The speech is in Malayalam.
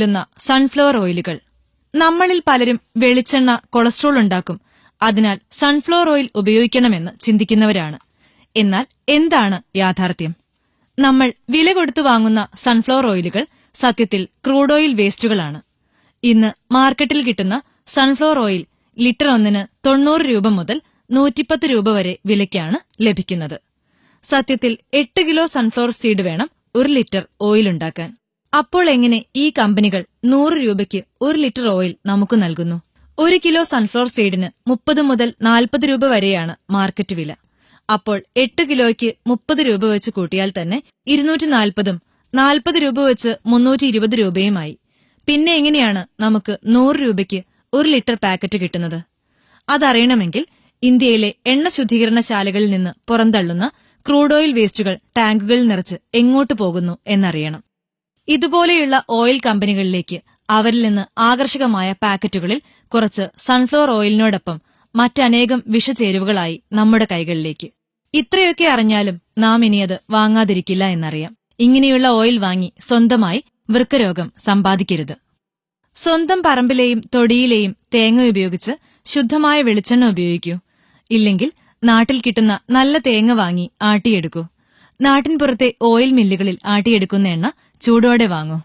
ുന്ന സൺഫ്ലവർ ഓയിലുകൾ. നമ്മളിൽ പലരും വെളിച്ചെണ്ണ കൊളസ്ട്രോൾ ഉണ്ടാക്കും, അതിനാൽ സൺഫ്ലവർ ഓയിൽ ഉപയോഗിക്കണമെന്ന് ചിന്തിക്കുന്നവരാണ്. എന്നാൽ എന്താണ് യാഥാർത്ഥ്യം? നമ്മൾ വില കൊടുത്തു വാങ്ങുന്ന സൺഫ്ലവർ ഓയിലുകൾ സത്യത്തിൽ ക്രൂഡ് ഓയിൽ വേസ്റ്റുകളാണ്. ഇന്ന് മാർക്കറ്റിൽ കിട്ടുന്ന സൺഫ്ലവർ ഓയിൽ ലിറ്റർ ഒന്നിന് 90 രൂപ മുതൽ 110 രൂപ വരെ വിലയ്ക്കാണ് ലഭിക്കുന്നത്. സത്യത്തിൽ 8 കിലോ സൺഫ്ലവർ സീഡ് വേണം 1 ലിറ്റർ ഓയിൽ ഉണ്ടാക്കാൻ. അപ്പോൾ എങ്ങനെ ഈ കമ്പനികൾ 100 രൂപയ്ക്ക് 1 ലിറ്റർ ഓയിൽ നമുക്ക് നൽകുന്നു? 1 കിലോ സൺഫ്ലവർ സീഡിന് 30 മുതൽ 40 രൂപ വരെയാണ് മാർക്കറ്റ് വില. അപ്പോൾ 8 കിലോയ്ക്ക് 30 രൂപ വെച്ച് കൂട്ടിയാൽ തന്നെ 240ഉം 40 രൂപ വെച്ച് 320 രൂപയുമായി. പിന്നെ എങ്ങനെയാണ് നമുക്ക് 100 രൂപയ്ക്ക് 1 ലിറ്റർ പാക്കറ്റ് കിട്ടുന്നത്? അതറിയണമെങ്കിൽ ഇന്ത്യയിലെ എണ്ണ ശുദ്ധീകരണശാലകളിൽ നിന്ന് പുറന്തള്ളുന്ന ക്രൂഡ് ഓയിൽ വേസ്റ്റുകൾ ടാങ്കുകളിൽ നിറച്ച് എങ്ങോട്ട് പോകുന്നു എന്നറിയണം. ഇതുപോലെയുള്ള ഓയിൽ കമ്പനികളിലേക്ക് അവരിൽ നിന്ന് ആകർഷകമായ പാക്കറ്റുകളിൽ കുറച്ച് സൺഫ്ലവർ ഓയിലിനോടൊപ്പം മറ്റനേകം വിഷചേരുവകളായി നമ്മുടെ കൈകളിലേക്ക്. ഇത്രയൊക്കെ അറിഞ്ഞാലും നാം ഇനിയത് വാങ്ങാതിരിക്കില്ല എന്നറിയാം. ഇങ്ങനെയുള്ള ഓയിൽ വാങ്ങി സ്വന്തമായി വൃക്കരോഗം സമ്പാദിക്കരുത്. സ്വന്തം പറമ്പിലെയും തൊടിയിലെയും തേങ്ങ ഉപയോഗിച്ച് ശുദ്ധമായ വെളിച്ചെണ്ണ ഉപയോഗിക്കൂ. ഇല്ലെങ്കിൽ നാട്ടിൽ കിട്ടുന്ന നല്ല തേങ്ങ വാങ്ങി ആട്ടിയെടുക്കൂ. നാട്ടിൻപുറത്തെ ഓയിൽ മില്ലുകളിൽ ആട്ടിയെടുക്കുന്ന എണ്ണ ചൂടോടെ വാങ്ങൂ.